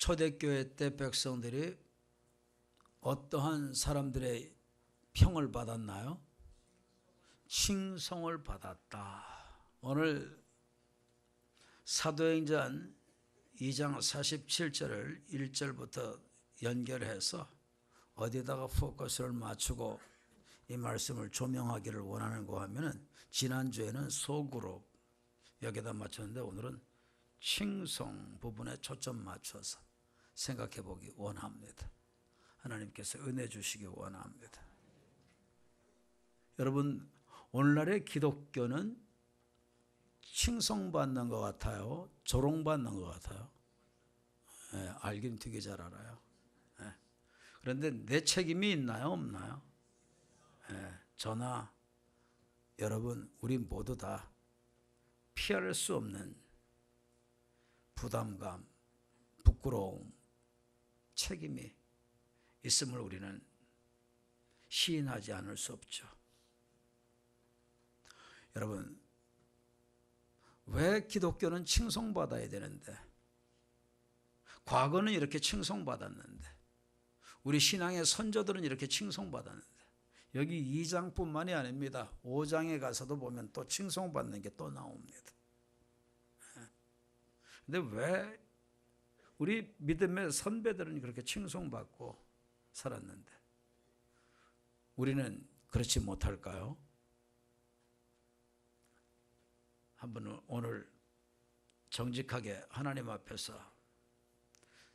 초대교회 때 백성들이 어떠한 사람들의 평을 받았나요? 칭송을 받았다. 오늘 사도행전 2장 47절을 1절부터 연결해서 어디다가 포커스를 맞추고 이 말씀을 조명하기를 원하는가 하면은, 지난주에는 소그룹 여기다 맞췄는데 오늘은 칭송 부분에 초점 맞춰서 생각해 보기 원합니다. 하나님께서 은혜 주시기 원합니다. 여러분, 오늘날의 기독교는 칭송받는 것 같아요? 조롱받는 것 같아요? 알긴 되게 잘 알아요. 그런데 내 책임이 있나요? 없나요? 저나 여러분, 우리 모두 다 피할 수 없는 부담감, 부끄러움, 책임이 있음을 우리는 시인하지 않을 수 없죠. 여러분, 왜 기독교는 칭송받아야 되는데, 과거는 이렇게 칭송받았는데, 우리 신앙의 선조들은 이렇게 칭송받았는데, 여기 2장뿐만이 아닙니다. 5장에 가서도 보면 또 칭송받는 게 또 나옵니다. 근데 왜 우리 믿음의 선배들은 그렇게 칭송받고 살았는데 우리는 그렇지 못할까요? 한번 오늘 정직하게 하나님 앞에서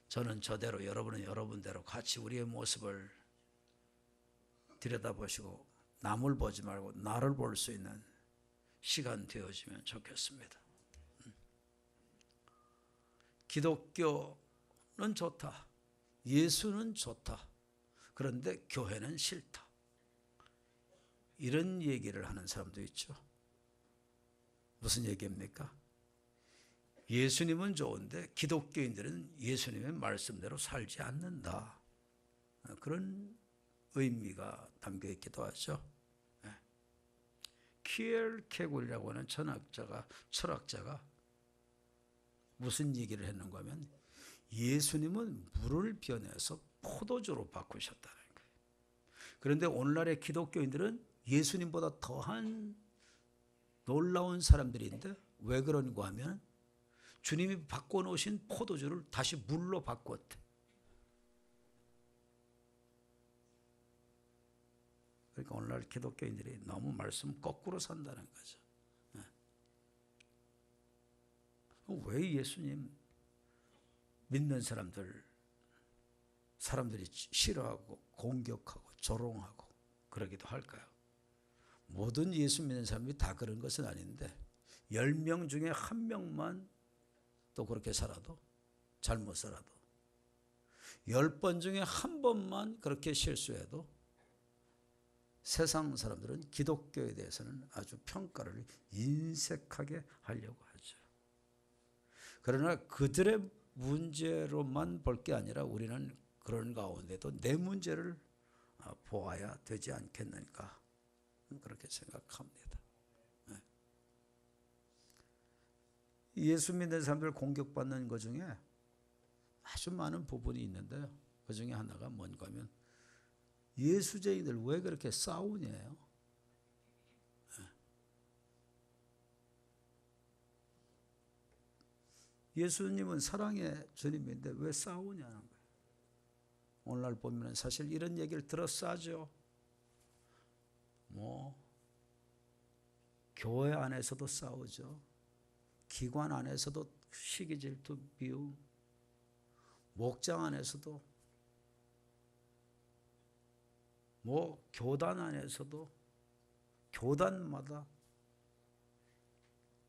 저는 저대로, 여러분은 여러분대로 같이 우리의 모습을 들여다보시고 남을 보지 말고 나를 볼 수 있는 시간 되어지면 좋겠습니다. 기독교는 좋다. 예수는 좋다. 그런데 교회는 싫다. 이런 얘기를 하는 사람도 있죠. 무슨 얘기입니까? 예수님은 좋은데 기독교인들은 예수님의 말씀대로 살지 않는다. 그런 의미가 담겨 있기도 하죠. 키엘케굴이라고 하는 철학자가 무슨 얘기를 했는가 하면, 예수님은 물을 변해서 포도주로 바꾸셨다는 거예요. 그런데 오늘날의 기독교인들은 예수님보다 더한 놀라운 사람들인데 왜 그런가 하면 주님이 바꿔놓으신 포도주를 다시 물로 바꿨대. 그러니까 오늘날 기독교인들이 너무 말씀 거꾸로 산다는 거죠. 왜 예수님 믿는 사람들이 싫어하고 공격하고 조롱하고 그러기도 할까요? 모든 예수 믿는 사람이 다 그런 것은 아닌데 10명 중에 1명만 또 그렇게 살아도, 잘못 살아도 10번 중에 1번만 그렇게 실수해도 세상 사람들은 기독교에 대해서는 아주 평가를 인색하게 하려고 하죠. 그러나 그들의 문제로만 볼 게 아니라 우리는 그런 가운데도 내 문제를 보아야 되지 않겠는가, 그렇게 생각합니다. 예수 믿는 사람들 공격받는 것 중에 아주 많은 부분이 있는데요. 그 중에 하나가 뭔가 하면 예수쟁이들 왜 그렇게 싸우냐요. 예수님은 사랑의 주님인데 왜 싸우냐는 거예요. 오늘날 보면 사실 이런 얘기를 들어서 하죠. 교회 안에서도 싸우죠. 기관 안에서도 시기 질투 미움, 목장 안에서도, 교단 안에서도, 교단마다.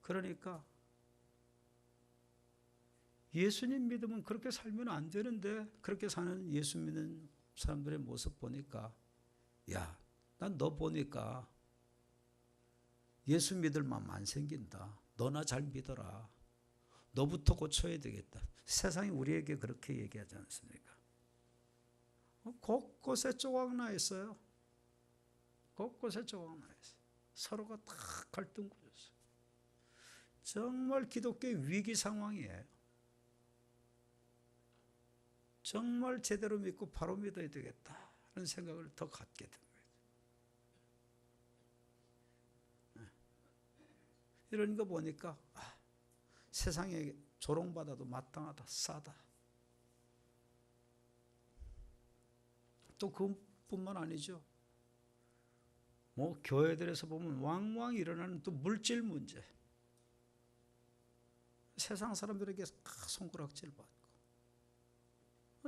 그러니까 예수님 믿으면 그렇게 살면 안 되는데 그렇게 사는 예수 믿는 사람들의 모습 보니까, 야, 난 너 보니까 예수 믿을 마음 안 생긴다. 너나 잘 믿어라. 너부터 고쳐야 되겠다. 세상이 우리에게 그렇게 얘기하지 않습니까? 곳곳에 조각나 있어요. 곳곳에 조각나 있어요. 서로가 다 갈등 구조죠. 정말 기독교의 위기 상황이에요. 정말 제대로 믿고 바로 믿어야 되겠다 하는 생각을 더 갖게 됩니다. 이런 거 보니까 세상에 조롱받아도 마땅하다, 싸다. 또 그뿐만 아니죠. 뭐 교회들에서 보면 왕왕 일어나는 또 물질 문제. 세상 사람들에게 손가락질 받고.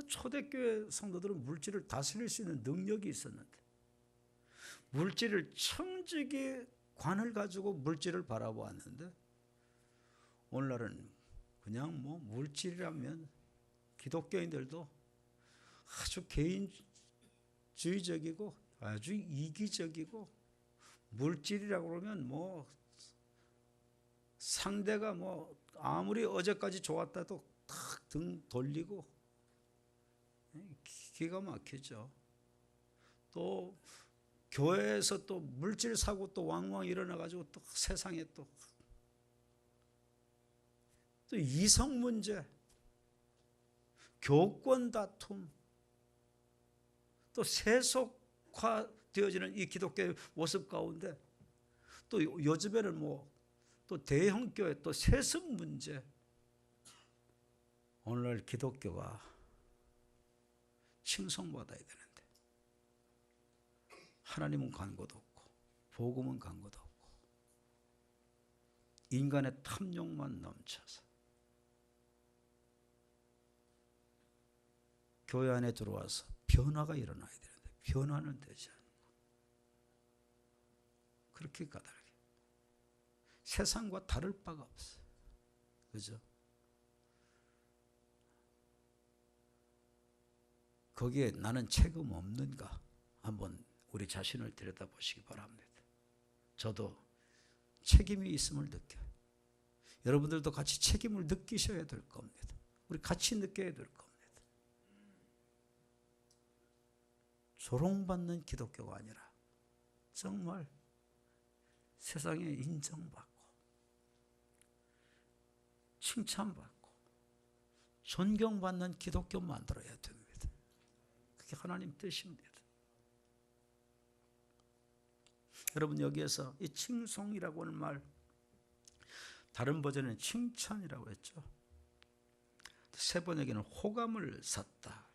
초대교회 성도들은 물질을 다스릴 수 있는 능력이 있었는데 물질을 청지기 관을 가지고 물질을 바라보았는데 오늘날은 그냥 뭐 물질이라면 기독교인들도 아주 개인주의적이고 아주 이기적이고 물질이라고 그러면 뭐 상대가 뭐 아무리 어제까지 좋았다도 탁 등 돌리고 기가 막히죠. 또 교회에서 또 물질 사고 또 왕왕 일어나가지고 또 세상에 또 이성 문제, 교권 다툼, 또 세속화되어지는 이 기독교의 모습 가운데 또 요즘에는 뭐 또 대형 교회 또 세습 문제. 오늘날 기독교가 칭송받아야 되는데 하나님은 간고도 없고 복음은 간고도 없고 인간의 탐욕만 넘쳐서 교회 안에 들어와서 변화가 일어나야 되는데 변화는 되지 않고 그렇게 까다롭게 세상과 다를 바가 없어요. 그죠? 거기에 나는 책임 없는가 한번 우리 자신을 들여다보시기 바랍니다. 저도 책임이 있음을 느껴요. 여러분들도 같이 책임을 느끼셔야 될 겁니다. 우리 같이 느껴야 될 겁니다. 조롱받는 기독교가 아니라 정말 세상에 인정받고 칭찬받고 존경받는 기독교 만들어야 됩니다. 그게 하나님 뜻입니다. 여러분 여기에서 이 칭송이라고 하는 말 다른 버전은 칭찬이라고 했죠. 세 번역에는 호감을 샀다.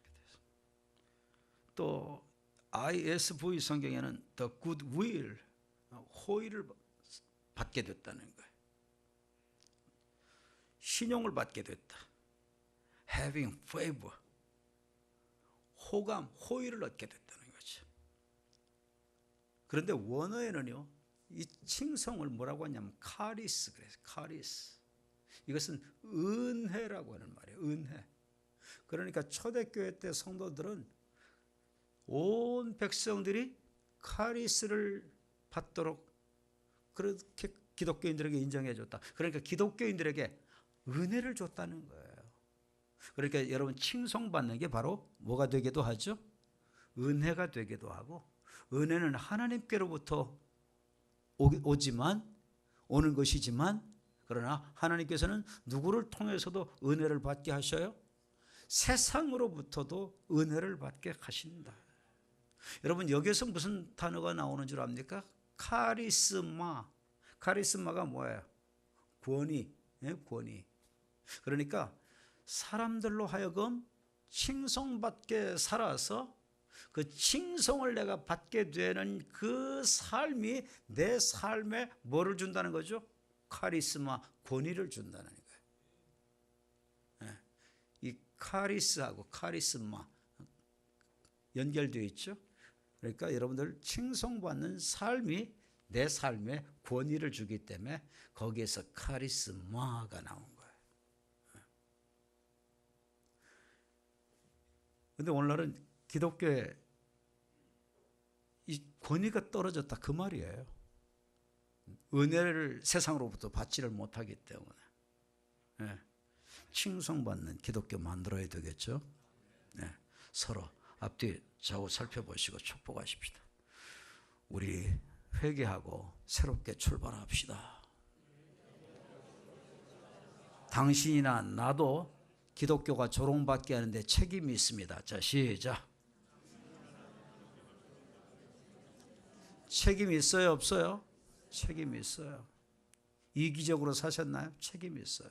또 ISV 성경에는 the goodwill 호의를 받게 됐다는 거예요. 신용을 받게 됐다. having favor 호감, 호의를 얻게 됐다는 거죠. 그런데 원어에는요, 이 칭송을 뭐라고 하냐면 카리스 그래요. 카리스. 이것은 은혜라고 하는 말이에요. 은혜. 그러니까 초대교회 때 성도들은 온 백성들이 카리스를 받도록 그렇게 기독교인들에게 인정해 줬다. 그러니까 기독교인들에게 은혜를 줬다는 거예요. 그러니까 여러분 칭송받는 게 바로 뭐가 되기도 하죠? 은혜가 되기도 하고 은혜는 하나님께로부터 오는 것이지만 그러나 하나님께서는 누구를 통해서도 은혜를 받게 하셔요? 세상으로부터도 은혜를 받게 하신다. 여러분 여기서 무슨 단어가 나오는 줄 압니까? 카리스마. 카리스마가 뭐예요? 권위. 권위. 그러니까 사람들로 하여금 칭송받게 살아서 그 칭송을 내가 받게 되는 그 삶이 내 삶에 뭐를 준다는 거죠? 카리스마, 권위를 준다는 거예요. 이 카리스하고 카리스마 연결되어 있죠. 그러니까 여러분들 칭송받는 삶이 내 삶에 권위를 주기 때문에 거기에서 카리스마가 나온 거예요. 그런데 오늘날은 기독교에 이 권위가 떨어졌다 그 말이에요. 은혜를 세상으로부터 받지를 못하기 때문에 칭송받는 기독교 만들어야 되겠죠. 서로 앞뒤 좌우 살펴보시고 축복하십시다. 우리 회개하고 새롭게 출발합시다. 당신이나 나도 기독교가 조롱받게 하는데 책임이 있습니다. 자, 시작. 책임이 있어요, 없어요? 책임이 있어요. 이기적으로 사셨나요? 책임이 있어요.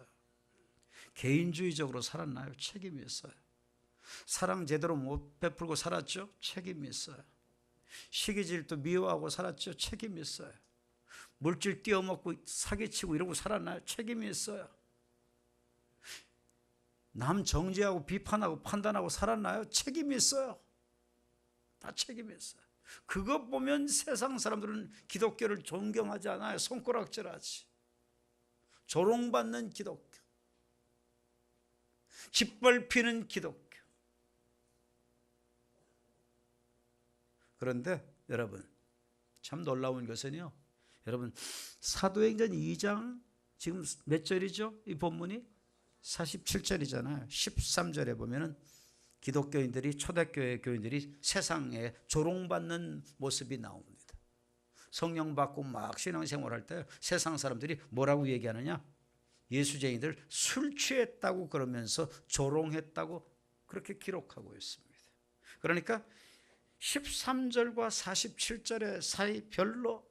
개인주의적으로 살았나요? 책임이 있어요. 사랑 제대로 못 베풀고 살았죠? 책임이 있어요. 시기질도 미워하고 살았죠? 책임이 있어요. 물질 띄어먹고 사기치고 이러고 살았나요? 책임이 있어요. 남 정죄하고 비판하고 판단하고 살았나요? 책임이 있어요. 다 책임이 있어요. 그것 보면 세상 사람들은 기독교를 존경하지 않아요. 손가락질하지. 조롱받는 기독교, 짓밟히는 기독교. 그런데 여러분, 참 놀라운 것은요, 여러분 사도행전 2장 지금 몇 절이죠? 이 본문이 47절이잖아요. 13절에 보면은 기독교인들이, 초대교회 교인들이 세상에 조롱받는 모습이 나옵니다. 성령 받고 막 신앙생활할 때 세상 사람들이 뭐라고 얘기하느냐? 예수쟁이들 술 취했다고 그러면서 조롱했다고 그렇게 기록하고 있습니다. 그러니까 13절과 47절의 사이 별로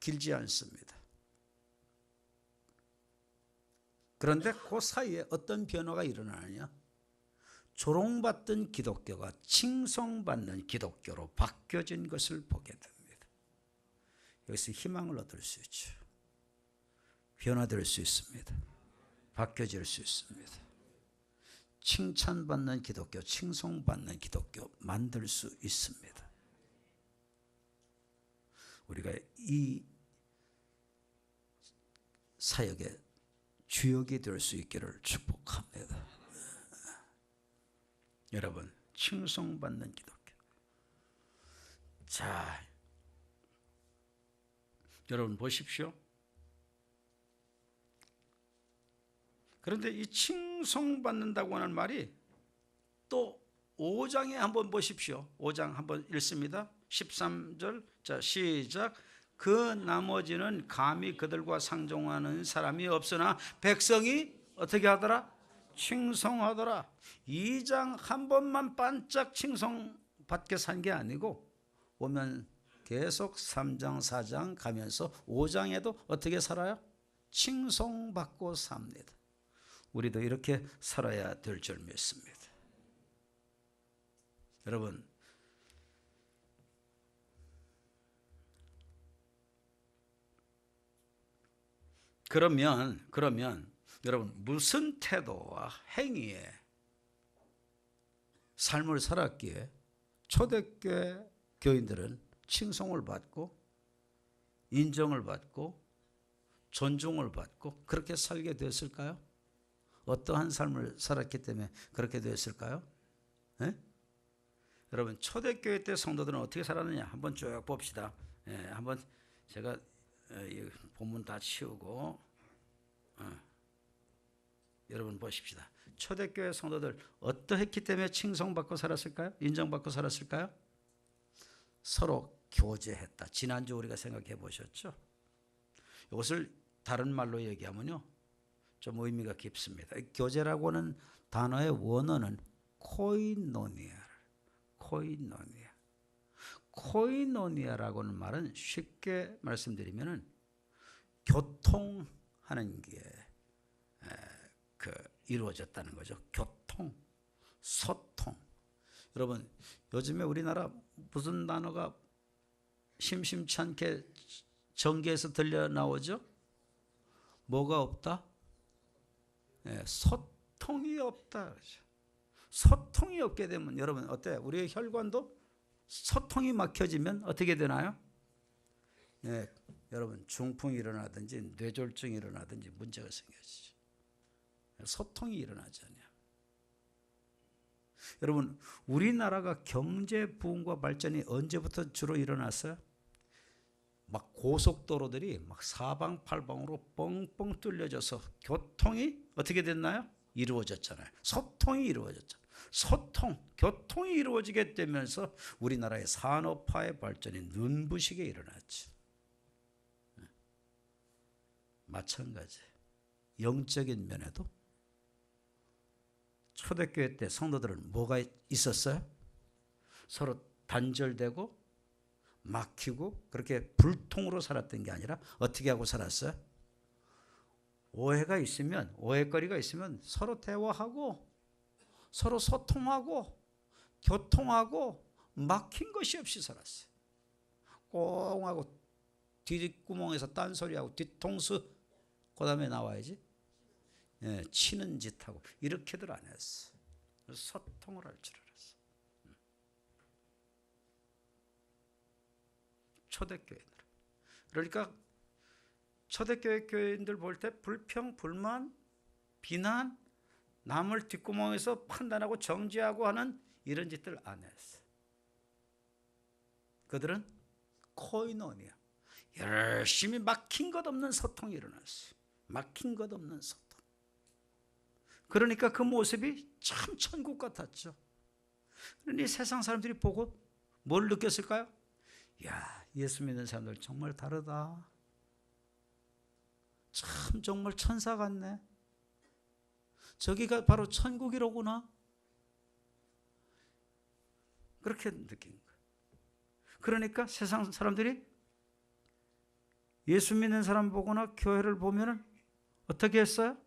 길지 않습니다. 그런데 그 사이에 어떤 변화가 일어나느냐? 조롱받던 기독교가 칭송받는 기독교로 바뀌어진 것을 보게 됩니다. 여기서 희망을 얻을 수 있죠. 변화될 수 있습니다. 바뀌어질 수 있습니다. 칭찬받는 기독교, 칭송받는 기독교 만들 수 있습니다. 우리가 이 사역의 주역이 될 수 있기를 축복합니다. 여러분, 칭송받는 기독교. 자, 여러분 보십시오. 그런데 이 칭송받는다고 하는 말이 또 5장에 한번 보십시오. 5장 한번 읽습니다. 13절. 자, 시작. 그 나머지는 감히 그들과 상종하는 사람이 없으나 백성이 어떻게 하더라? 칭송하더라. 2장 한 번만 반짝 칭송받게 산 게 아니고 오면 계속 3장 4장 가면서 5장에도 어떻게 살아요? 칭송받고 삽니다. 우리도 이렇게 살아야 될 줄 믿습니다. 여러분, 그러면 여러분 무슨 태도와 행위에 삶을 살았기에 초대교회 교인들은 칭송을 받고 인정을 받고 존중을 받고 그렇게 살게 됐을까요? 어떠한 삶을 살았기 때문에 그렇게 됐을까요? 네? 여러분 초대교회 때 성도들은 어떻게 살았느냐 한번 쭉 봅시다. 한번 제가 이 본문 다 치우고 여러분 보십시다. 초대교회 성도들 어떠했기 때문에 칭송받고 살았을까요? 인정받고 살았을까요? 서로 교제했다. 지난주 우리가 생각해 보셨죠? 이것을 다른 말로 얘기하면요 좀 의미가 깊습니다. 교제라고 하는 단어의 원어는 코이노니아라고 하는 말은 쉽게 말씀드리면은 교통하는 게 이루어졌다는 거죠. 교통, 소통. 여러분 요즘에 우리나라 무슨 단어가 심심치 않게 전개해서 들려 나오죠? 뭐가 없다? 소통이 없다. 소통이 없게 되면 여러분 어때요? 우리의 혈관도 소통이 막혀지면 어떻게 되나요? 여러분 중풍이 일어나든지 뇌졸중이 일어나든지 문제가 생겨지죠. 소통이 일어나지 않아요. 여러분 우리나라가 경제 부흥과 발전이 언제부터 주로 일어났어요? 막 고속도로들이 막 사방팔방으로 뻥뻥 뚫려져서 교통이 어떻게 됐나요? 이루어졌잖아요. 소통이 이루어졌잖아요. 교통이 이루어지게 되면서 우리나라의 산업화의 발전이 눈부시게 일어났죠. 마찬가지 영적인 면에도 초대교회 때 성도들은 뭐가 있었어요? 서로 단절되고 막히고 그렇게 불통으로 살았던 게 아니라 어떻게 하고 살았어요? 오해가 있으면, 오해거리가 있으면 서로 대화하고 서로 소통하고 교통하고 막힌 것이 없이 살았어요. 꽁하고 뒷구멍에서 딴소리하고 뒤통수 그 다음에 나와야지. 치는 짓하고 이렇게들 안 했어. 소통을 할 줄 알았어. 초대교회들. 그러니까 초대교회 교인들 볼 때 불평, 불만, 비난, 남을 뒷구멍에서 판단하고 정죄하고 하는 이런 짓들 안 했어. 그들은 코이노니아, 열심히 막힌 것 없는 소통이 일어났어. 막힌 것 없는 소통. 그러니까 그 모습이 참 천국 같았죠. 그러니 세상 사람들이 보고 뭘 느꼈을까요? 야, 예수 믿는 사람들 정말 다르다. 참 정말 천사 같네. 저기가 바로 천국이로구나. 그렇게 느낀 거예요. 그러니까 세상 사람들이 예수 믿는 사람 보거나 교회를 보면 어떻게 했어요?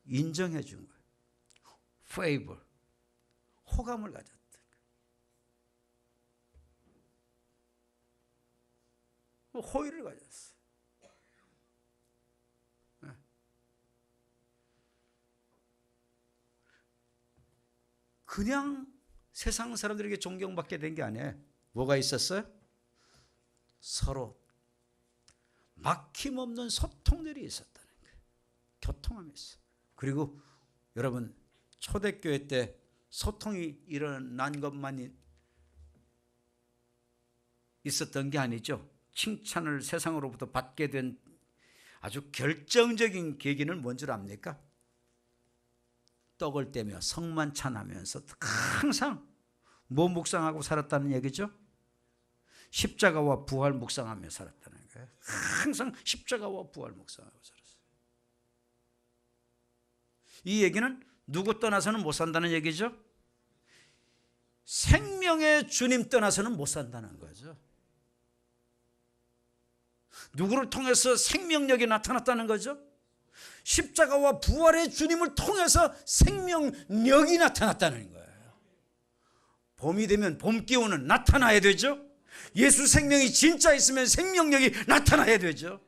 인정해 준 거예요. favor, 호감을 가졌다. 호의를 가졌어. 그냥 세상 사람들에게 존경받게 된 게 아니에요. 뭐가 있었어요? 서로 막힘없는 소통들이 있었다는 거예요. 교통하면서. 그리고 여러분, 초대교회 때 소통이 일어난 것만이 있었던 게 아니죠. 칭찬을 세상으로부터 받게 된 아주 결정적인 계기는 뭔 줄 압니까? 떡을 떼며 성만 찬하면서 항상 뭐 묵상하고 살았다는 얘기죠? 십자가와 부활 묵상하며 살았다는 거예요. 항상 십자가와 부활 묵상하고 살았어요. 이 얘기는 누구 떠나서는 못 산다는 얘기죠? 생명의 주님 떠나서는 못 산다는 거죠. 누구를 통해서 생명력이 나타났다는 거죠? 십자가와 부활의 주님을 통해서 생명력이 나타났다는 거예요. 봄이 되면 봄 기운은 나타나야 되죠. 예수 생명이 진짜 있으면 생명력이 나타나야 되죠.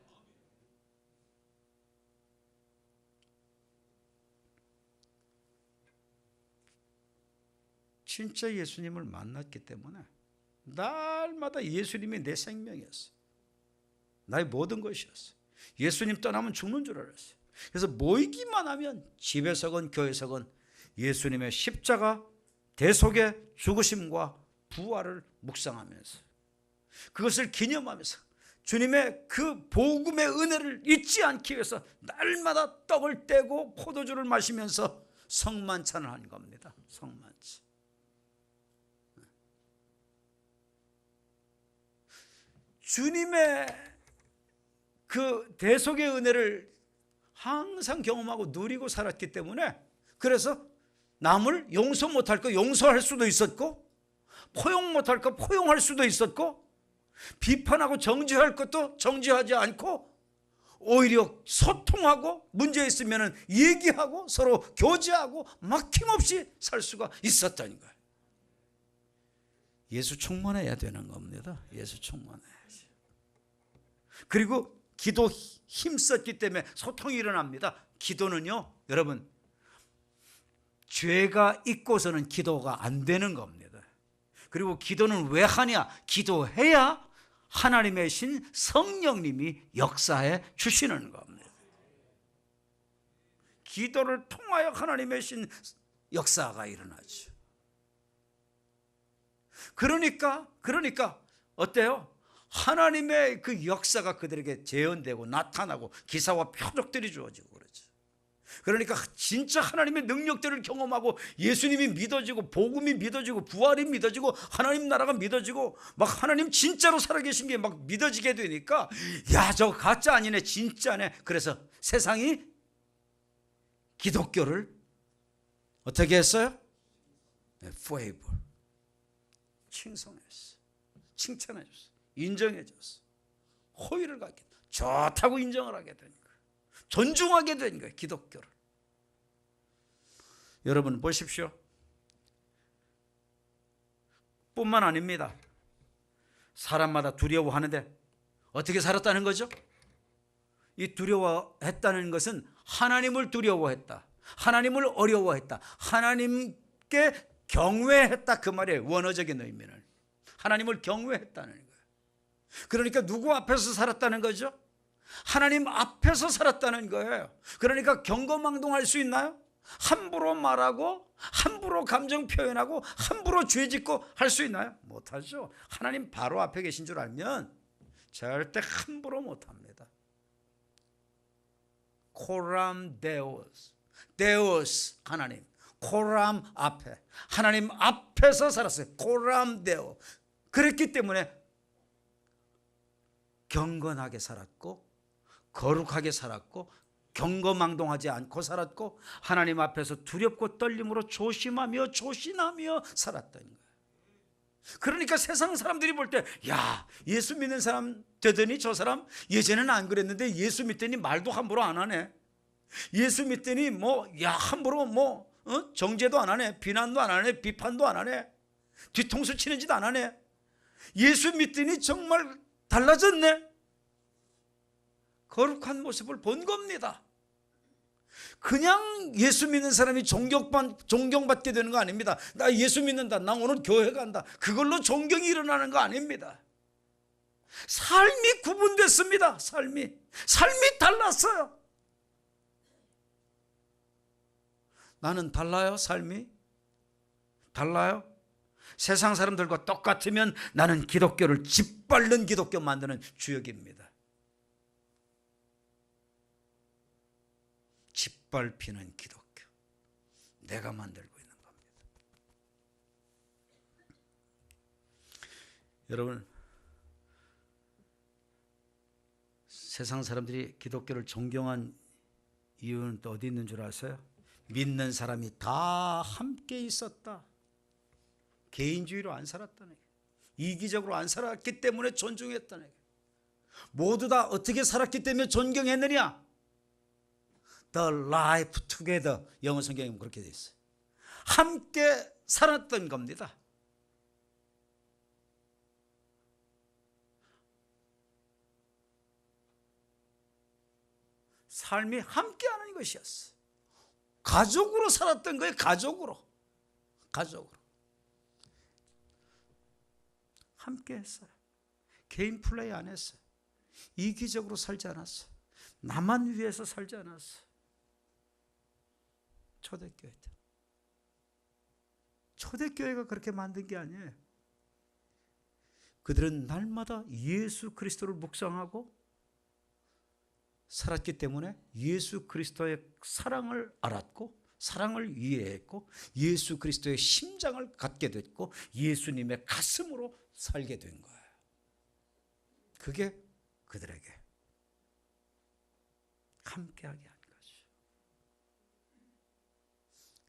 진짜 예수님을 만났기 때문에 날마다 예수님이 내 생명이었어요. 나의 모든 것이었어요. 예수님 떠나면 죽는 줄 알았어요. 그래서 모이기만 하면 집에서건 교회에서건 예수님의 십자가 대속의 죽으심과 부활을 묵상하면서 그것을 기념하면서 주님의 그 복음의 은혜를 잊지 않기 위해서 날마다 떡을 떼고 포도주를 마시면서 성만찬을 한 겁니다. 성만찬. 주님의 그 대속의 은혜를 항상 경험하고 누리고 살았기 때문에 그래서 남을 용서 못할 거 용서할 수도 있었고 포용 못할 거 포용할 수도 있었고 비판하고 정죄할 것도 정죄하지 않고 오히려 소통하고 문제 있으면 얘기하고 서로 교제하고 막힘없이 살 수가 있었다는 거예요. 예수 충만해야 되는 겁니다. 예수 충만해야지. 그리고 기도 힘썼기 때문에 소통이 일어납니다. 기도는요, 여러분, 죄가 있고서는 기도가 안 되는 겁니다. 그리고 기도는 왜 하냐? 기도해야 하나님의 신 성령님이 역사해 주시는 겁니다. 기도를 통하여 하나님의 신 역사가 일어나죠. 그러니까 어때요? 하나님의 그 역사가 그들에게 재현되고 나타나고 기사와 표적들이 주어지고 그러죠. 그러니까 진짜 하나님의 능력들을 경험하고 예수님이 믿어지고 복음이 믿어지고 부활이 믿어지고 하나님 나라가 믿어지고 막 하나님 진짜로 살아계신 게 막 믿어지게 되니까 야, 저거 가짜 아니네 진짜네. 그래서 세상이 기독교를 어떻게 했어요? 네, favor. 칭송했어. 칭찬해 줬어. 인정해 줬어. 호의를 갖게, 좋다고 인정을 하게 된 거예요. 존중하게 된 거예요, 기독교를. 여러분 보십시오. 뿐만 아닙니다. 사람마다 두려워하는데 어떻게 살았다는 거죠? 이 두려워했다는 것은 하나님을 두려워했다, 하나님을 어려워했다, 하나님께 경외했다, 그 말이에요. 원어적인 의미는 하나님을 경외했다는 거예요. 그러니까 누구 앞에서 살았다는 거죠? 하나님 앞에서 살았다는 거예요. 그러니까 경거망동할 수 있나요? 함부로 말하고 함부로 감정 표현하고 함부로 죄짓고 할 수 있나요? 못하죠. 하나님 바로 앞에 계신 줄 알면 절대 함부로 못합니다. 코람 데오스, 데오스 하나님, 코람 앞에, 하나님 앞에서 살았어요. 코람 데오. 그랬기 때문에 경건하게 살았고 거룩하게 살았고 경거망동하지 않고 살았고 하나님 앞에서 두렵고 떨림으로 조심하며 조신하며 살았던 거예요. 그러니까 세상 사람들이 볼 때, 야, 예수 믿는 사람 되더니 저 사람 예전에는 안 그랬는데 예수 믿더니 말도 함부로 안 하네. 예수 믿더니 함부로 정죄도 안 하네, 비난도 안 하네, 비판도 안 하네, 뒤통수 치는 짓 안 하네. 예수 믿더니 정말 달라졌네. 거룩한 모습을 본 겁니다. 그냥 예수 믿는 사람이 존경받게 되는 거 아닙니다. 나 예수 믿는다, 나 오늘 교회 간다, 그걸로 존경이 일어나는 거 아닙니다. 삶이 구분됐습니다. 삶이 달랐어요. 나는 달라요. 삶이 달라요. 세상 사람들과 똑같으면 나는 기독교를 짓밟는 기독교 만드는 주역입니다. 짓밟히는 기독교, 내가 만들고 있는 겁니다. 여러분, 세상 사람들이 기독교를 존경한 이유는 또 어디 있는 줄 아세요? 믿는 사람이 다 함께 있었다. 개인주의로 안 살았다는 거예요. 이기적으로 안 살았기 때문에 존중했다는 거예요. 모두 다 어떻게 살았기 때문에 존경했느냐? The life together, 영어 성경에 그렇게 되어 있어요. 함께 살았던 겁니다. 삶이 함께하는 것이었어요. 가족으로 살았던 거예요. 가족으로 함께 했어요. 개인 플레이 안 했어요. 이기적으로 살지 않았어요. 나만 위해서 살지 않았어요. 초대교회가 그렇게 만든 게 아니에요. 그들은 날마다 예수 그리스도를 묵상하고 살았기 때문에 예수 그리스도의 사랑을 알았고 사랑을 이해했고 예수 그리스도의 심장을 갖게 됐고 예수님의 가슴으로 살게 된 거예요. 그게 그들에게 함께하게 한 거죠.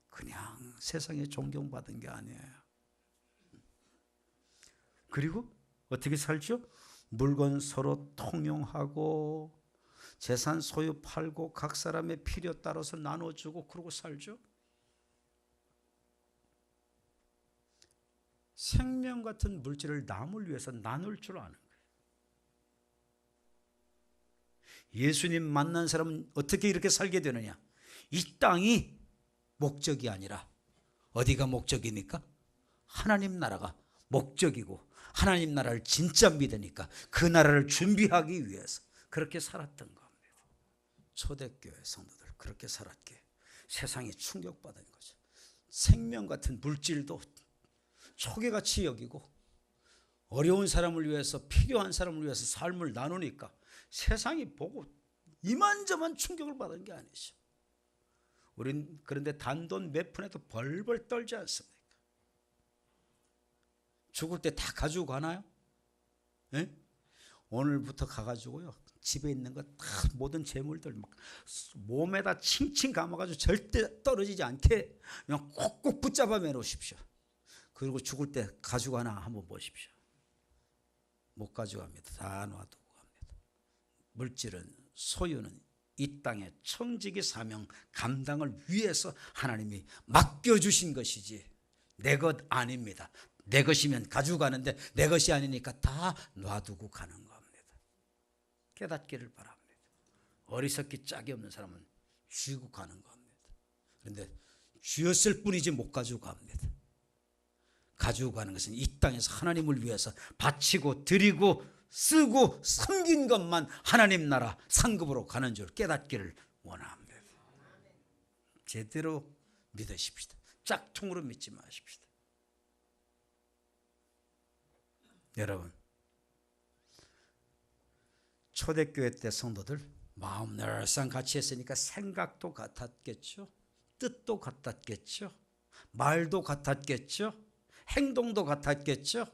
그냥 세상에 존경받은 게 아니에요. 그리고 어떻게 살죠? 물건 서로 통용하고 재산 소유 팔고 각 사람의 필요 따라서 나눠주고 그러고 살죠. 생명 같은 물질을 남을 위해서 나눌 줄 아는 거예요. 예수님 만난 사람은 어떻게 이렇게 살게 되느냐? 이 땅이 목적이 아니라 어디가 목적입니까? 하나님 나라가 목적이고 하나님 나라를 진짜 믿으니까 그 나라를 준비하기 위해서 그렇게 살았던 겁니다. 초대교회 성도들 그렇게 살았기에 세상이 충격받은 거죠. 생명 같은 물질도 초계같이 여기고 어려운 사람을 위해서 필요한 사람을 위해서 삶을 나누니까 세상이 보고 이만저만 충격을 받은 게 아니죠. 우린 그런데 단돈 몇 푼에도 벌벌 떨지 않습니까? 죽을 때 다 가지고 가나요? 네? 오늘부터 가가지고요 집에 있는 거 다 모든 재물들 막 몸에다 칭칭 감아가지고 절대 떨어지지 않게 그냥 콕콕 붙잡아 매놓으십시오. 그리고 죽을 때 가져가나 한번 보십시오. 못 가져갑니다. 다 놔두고 갑니다. 물질은, 소유는 이 땅의 청지기 사명 감당을 위해서 하나님이 맡겨주신 것이지 내 것 아닙니다. 내 것이면 가져가는데 내 것이 아니니까 다 놔두고 가는 겁니다. 깨닫기를 바랍니다. 어리석기 짝이 없는 사람은 쥐고 가는 겁니다. 그런데 쥐었을 뿐이지 못 가지고 갑니다. 가지고 가는 것은 이 땅에서 하나님을 위해서 바치고 드리고 쓰고 섬긴 것만 하나님 나라 상급으로 가는 줄 깨닫기를 원합니다. 제대로 믿으십시다. 짝퉁으로 믿지 마십시다. 여러분, 초대교회 때 성도들 마음 늘상 같이 했으니까 생각도 같았겠죠. 뜻도 같았겠죠. 말도 같았겠죠. 행동도 같았겠죠.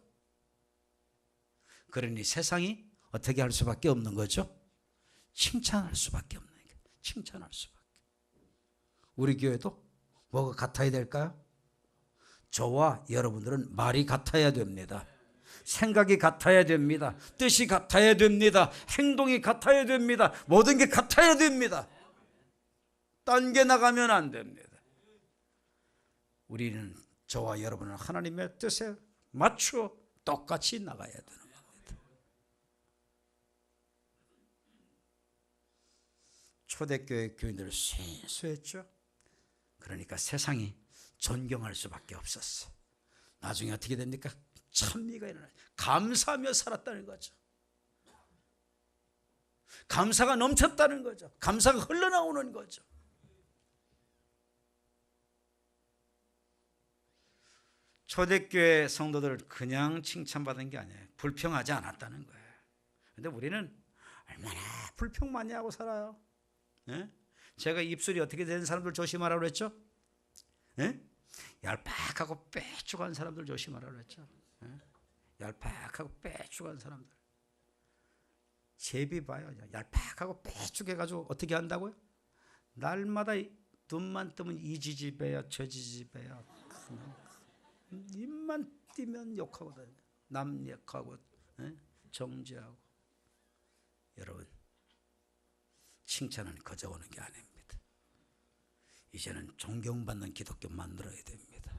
그러니 세상이 어떻게 할 수밖에 없는 거죠? 칭찬할 수밖에 없는 거예요. 칭찬할 수밖에. 우리 교회도 뭐가 같아야 될까요? 저와 여러분들은 말이 같아야 됩니다. 생각이 같아야 됩니다. 뜻이 같아야 됩니다. 행동이 같아야 됩니다. 모든 게 같아야 됩니다. 딴 게 나가면 안 됩니다. 우리는 저와 여러분은 하나님의 뜻에 맞추어 똑같이 나가야 되는 겁니다. 초대교회 교인들은 순수했죠. 그러니까 세상이 존경할 수밖에 없었어. 나중에 어떻게 됩니까? 찬미가 일어나요. 감사하며 살았다는 거죠. 감사가 넘쳤다는 거죠. 감사가 흘러나오는 거죠. 초대교회 성도들을 그냥 칭찬받은 게 아니에요. 불평하지 않았다는 거예요. 그런데 우리는 얼마나 불평 많이 하고 살아요. 예? 제가 입술이 어떻게 되는 사람들 조심하라고 그랬죠? 예? 얄팍하고 빼죽한 사람들 조심하라고 그랬죠? 예? 얄팍하고 빼죽한 사람들. 제비 봐요. 얄팍하고 빼죽해가지고 어떻게 한다고요? 날마다 눈만 뜨면 이 지지배야 저 지지배야. 입만 띄면 욕하고 다녀. 남 욕하고 정죄하고. 여러분, 칭찬은 거저 오는 게 아닙니다. 이제는 존경받는 기독교 만들어야 됩니다.